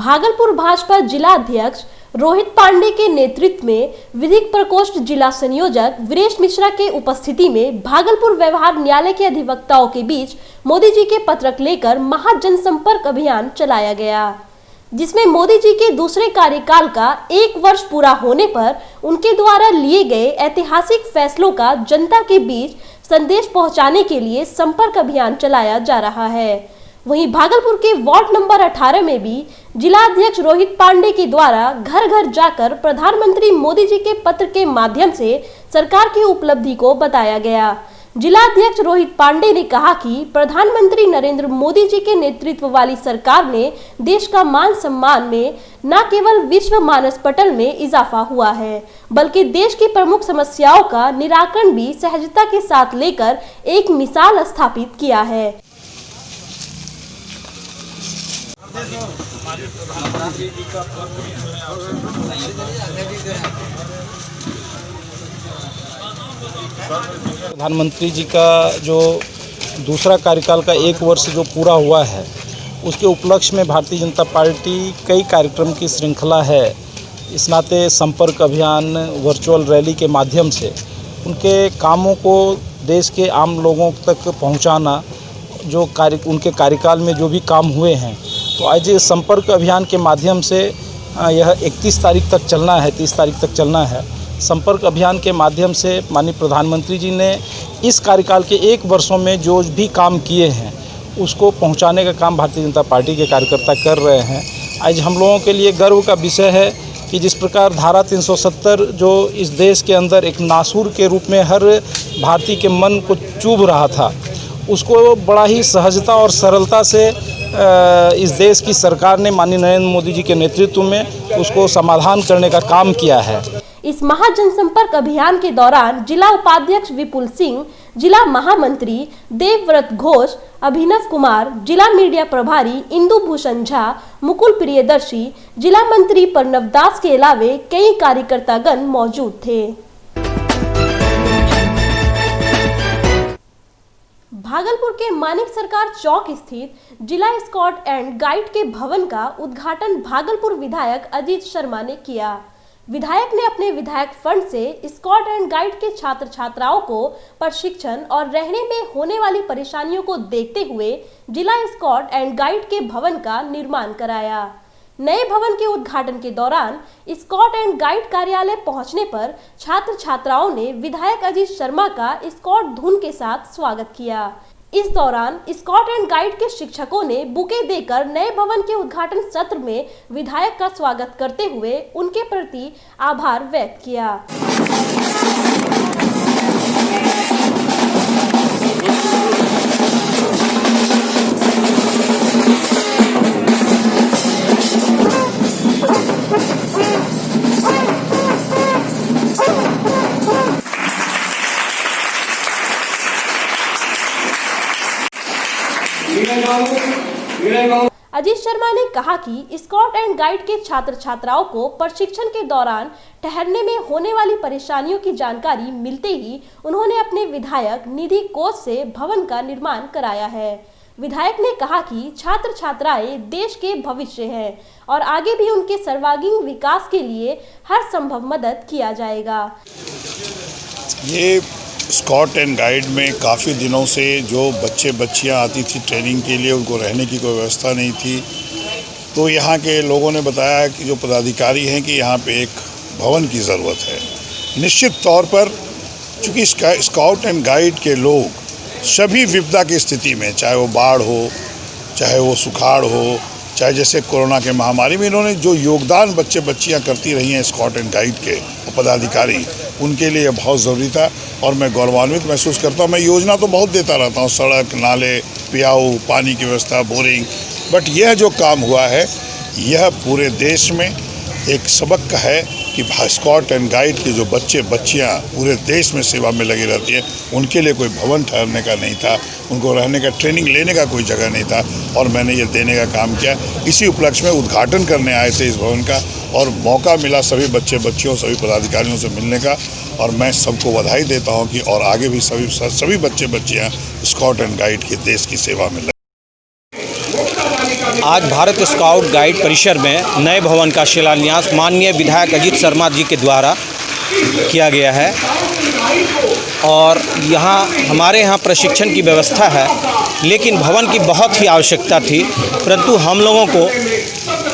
भागलपुर भाजपा जिला अध्यक्ष रोहित पांडे के नेतृत्व में विधिक प्रकोष्ठ जिला संयोजक वीरेश मिश्रा के उपस्थिति में भागलपुर व्यवहार न्यायालय के अधिवक्ताओं के बीच मोदी जी के पत्रक लेकर महाजनसंपर्क अभियान चलाया गया, जिसमें मोदी जी के दूसरे कार्यकाल का 1 वर्ष पूरा होने पर उनके द्वारा लिए गए ऐतिहासिक फैसलों का जनता के बीच संदेश पहुंचाने के लिए संपर्क अभियान चलाया जा रहा है। वहीं भागलपुर के वार्ड नंबर 18 में भी जिला अध्यक्ष रोहित पांडे के द्वारा घर घर जाकर प्रधानमंत्री मोदी जी के पत्र के माध्यम से सरकार की उपलब्धि को बताया गया। जिला अध्यक्ष रोहित पांडे ने कहा कि प्रधानमंत्री नरेंद्र मोदी जी के नेतृत्व वाली सरकार ने देश का मान सम्मान में न केवल विश्व मानस पटल में इजाफा हुआ है, बल्कि देश की प्रमुख समस्याओं का निराकरण भी सहजता के साथ लेकर एक मिसाल स्थापित किया है। प्रधानमंत्री जी का जो दूसरा कार्यकाल का 1 वर्ष जो पूरा हुआ है, उसके उपलक्ष्य में भारतीय जनता पार्टी कई कार्यक्रम की श्रृंखला है। इस नाते संपर्क अभियान, वर्चुअल रैली के माध्यम से उनके कामों को देश के आम लोगों तक पहुंचाना, जो उनके कार्यकाल में जो भी काम हुए हैं, तो आज संपर्क अभियान के माध्यम से यह 31 तारीख तक चलना है, 30 तारीख तक चलना है। संपर्क अभियान के माध्यम से माननीय प्रधानमंत्री जी ने इस कार्यकाल के 1 वर्षों में जो भी काम किए हैं उसको पहुंचाने का काम भारतीय जनता पार्टी के कार्यकर्ता कर रहे हैं। आज हम लोगों के लिए गर्व का विषय है कि जिस प्रकार धारा 370 जो इस देश के अंदर एक नासूर के रूप में हर भारतीय के मन को चुभ रहा था, उसको बड़ा ही सहजता और सरलता से इस देश की सरकार ने माननीय नरेंद्र मोदी जी के नेतृत्व में उसको समाधान करने का काम किया है। इस महाजनसंपर्क अभियान के दौरान जिला उपाध्यक्ष विपुल सिंह, जिला महामंत्री देवव्रत घोष, अभिनव कुमार, जिला मीडिया प्रभारी इंदु भूषण झा, मुकुल प्रियदर्शी, जिला मंत्री प्रणव दास के अलावे कई कार्यकर्तागण मौजूद थे। भागलपुर के मानिक सरकार चौक स्थित जिला स्काउट एंड गाइड के भवन का उद्घाटन भागलपुर विधायक अजीत शर्मा ने किया। विधायक ने अपने विधायक फंड से स्काउट एंड गाइड के छात्र छात्राओं को प्रशिक्षण और रहने में होने वाली परेशानियों को देखते हुए जिला स्काउट एंड गाइड के भवन का निर्माण कराया। नए भवन के उद्घाटन के दौरान स्काउट एंड गाइड कार्यालय पहुंचने पर छात्र छात्राओं ने विधायक अजीत शर्मा का स्काउट धुन के साथ स्वागत किया। इस दौरान स्काउट एंड गाइड के शिक्षकों ने बुके देकर नए भवन के उद्घाटन सत्र में विधायक का स्वागत करते हुए उनके प्रति आभार व्यक्त किया। अजीत शर्मा ने कहा कि स्काउट एंड गाइड के छात्र छात्राओं को प्रशिक्षण के दौरान ठहरने में होने वाली परेशानियों की जानकारी मिलते ही उन्होंने अपने विधायक निधि कोष से भवन का निर्माण कराया है। विधायक ने कहा कि छात्र छात्राएं देश के भविष्य हैं और आगे भी उनके सर्वांगीण विकास के लिए हर संभव मदद किया जाएगा। ये स्काउट एंड गाइड में काफ़ी दिनों से जो बच्चे बच्चियां आती थी ट्रेनिंग के लिए, उनको रहने की कोई व्यवस्था नहीं थी। तो यहाँ के लोगों ने बताया कि जो पदाधिकारी हैं कि यहाँ पे एक भवन की ज़रूरत है। निश्चित तौर पर चूँकि स्काउट एंड गाइड के लोग सभी विपदा की स्थिति में, चाहे वो बाढ़ हो, चाहे वो सुखाड़ हो, चाहे जैसे कोरोना के महामारी में इन्होंने जो योगदान बच्चे बच्चियाँ करती रही हैं स्काउट एंड गाइड के पदाधिकारी, उनके लिए बहुत ज़रूरी था और मैं गौरवान्वित महसूस करता हूँ। मैं योजना तो बहुत देता रहता हूँ, सड़क, नाले, पियाऊ, पानी की व्यवस्था, बोरिंग, बट यह जो काम हुआ है यह पूरे देश में एक सबक है कि स्काउट एंड गाइड के जो बच्चे बच्चियाँ पूरे देश में सेवा में लगी रहती हैं, उनके लिए कोई भवन ठहरने का नहीं था, उनको रहने का, ट्रेनिंग लेने का कोई जगह नहीं था और मैंने ये देने का काम किया। इसी उपलक्ष्य में उद्घाटन करने आए थे इस भवन का और मौका मिला सभी बच्चे बच्चियों, सभी पदाधिकारियों से मिलने का और मैं सबको बधाई देता हूँ कि और आगे भी सभी बच्चे बच्चियाँ स्काउट एंड गाइड के देश की सेवा में लगे। आज भारत स्काउट गाइड परिसर में नए भवन का शिलान्यास माननीय विधायक अजीत शर्मा जी के द्वारा किया गया है और हमारे यहाँ प्रशिक्षण की व्यवस्था है, लेकिन भवन की बहुत ही आवश्यकता थी, परंतु हम लोगों को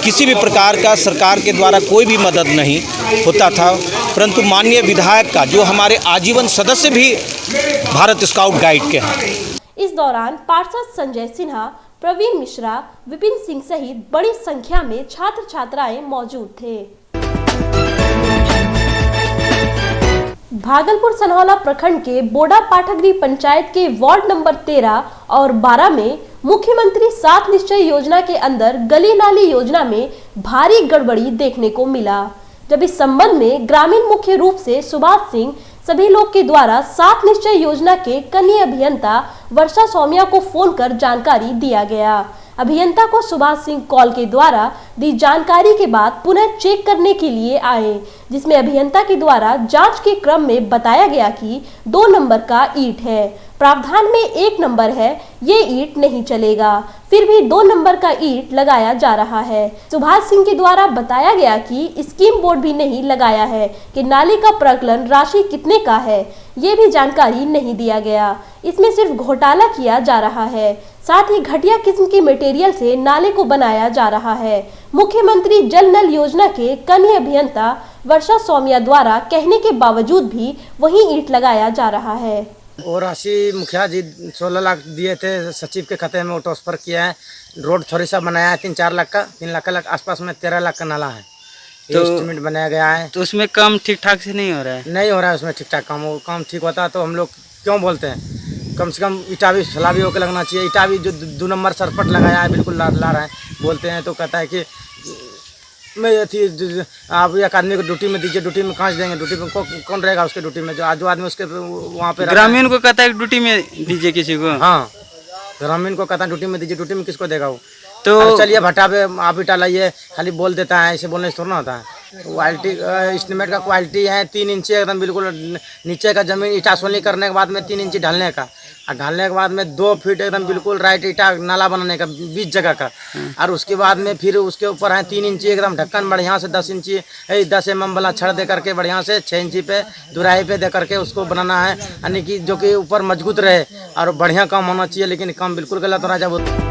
किसी भी प्रकार का सरकार के द्वारा कोई भी मदद नहीं होता था, परंतु माननीय विधायक का जो हमारे आजीवन सदस्य भी भारत स्काउट गाइड के हैं। इस दौरान पार्षद संजय सिन्हा, प्रवीण मिश्रा, विपिन सिंह सहित बड़ी संख्या में छात्र छात्राएं मौजूद थे। भागलपुर सनहौला प्रखंड के बोडा पाठगृह पंचायत के वार्ड नंबर 13 और 12 में मुख्यमंत्री 7 निश्चय योजना के अंदर गली नाली योजना में भारी गड़बड़ी देखने को मिला। जब इस संबंध में ग्रामीण मुख्य रूप से सुभाष सिंह सभी लोग के द्वारा 7 निश्चय योजना के कनीय अभियंता वर्षा सौम्या को फोन कर जानकारी दिया गया। अभियंता को सुभाष सिंह कॉल के द्वारा दी जानकारी के बाद पुनः चेक करने के लिए आए, जिसमें अभियंता के द्वारा जांच के क्रम में बताया गया कि 2 नंबर का ईंट है, प्रावधान में 1 नंबर है, ये ईंट नहीं चलेगा, फिर भी 2 नंबर का ईंट लगाया जा रहा है। सुभाष सिंह के द्वारा बताया गया कि स्कीम बोर्ड भी नहीं लगाया है कि नाले का प्रकलन राशि कितने का है, ये भी जानकारी नहीं दिया गया। इसमें सिर्फ घोटाला किया जा रहा है, साथ ही घटिया किस्म के मटेरियल से नाले को बनाया जा रहा है। मुख्यमंत्री जल नल योजना के कनीय अभियंता वर्षा सौम्या द्वारा कहने के बावजूद भी वही ईंट लगाया जा रहा है। और राशि मुखिया जी 16 लाख दिए थे, सचिव के खाते में वो ट्रांसफर किया है। रोड थोड़ी सा बनाया है 3-4 लाख का, 3 लाख का आसपास में 13 लाख का नाला है, तो एस्टिमेट बनाया गया है। तो उसमें काम ठीक ठाक से नहीं हो रहा है? नहीं हो रहा है उसमें ठीक ठाक काम। वो काम ठीक होता तो हम लोग क्यों बोलते हैं, कम से कम ईटा भी सलाबी होकर लगना चाहिए। ईटा भी जो 2 नंबर सरपट लगाया है बिल्कुल ला रहा है, बोलते हैं तो कहता है कि मैं थी आप एक आदमी को ड्यूटी में दीजिए, ड्यूटी में कांच देंगे, ड्यूटी में कौन रहेगा उसके ड्यूटी में, जो आदमी उसके वहाँ पे ग्रामीण को कहता है ड्यूटी में दीजिए किसी को। हाँ, ग्रामीण को कहता है ड्यूटी में दीजिए, ड्यूटी में किसको देगा वो? तो चलिए भट्टा पे आप ईटा लाइए, खाली बोल देता है, ऐसे बोलने से थोड़ा ना होता है। क्वालिटी एस्टिमेट का क्वालिटी है 3 इंची एकदम बिल्कुल नीचे का जमीन ईटा सोलनी करने के बाद में 3 इंची ढालने का, और ढालने के बाद में 2 फीट एकदम बिल्कुल राइट ईटा नाला बनाने का 20 जगह का, और उसके बाद में फिर उसके ऊपर है 3 इंची एकदम ढक्कन बढ़िया से 10 इंची 10 mm वाला छड़ दे करके बढ़िया से 6 इंची पे दुराई पे दे करके उसको बनाना है, यानी कि जो कि ऊपर मजबूत रहे और बढ़िया काम होना चाहिए। लेकिन काम बिल्कुल गलत हो रहा है। जब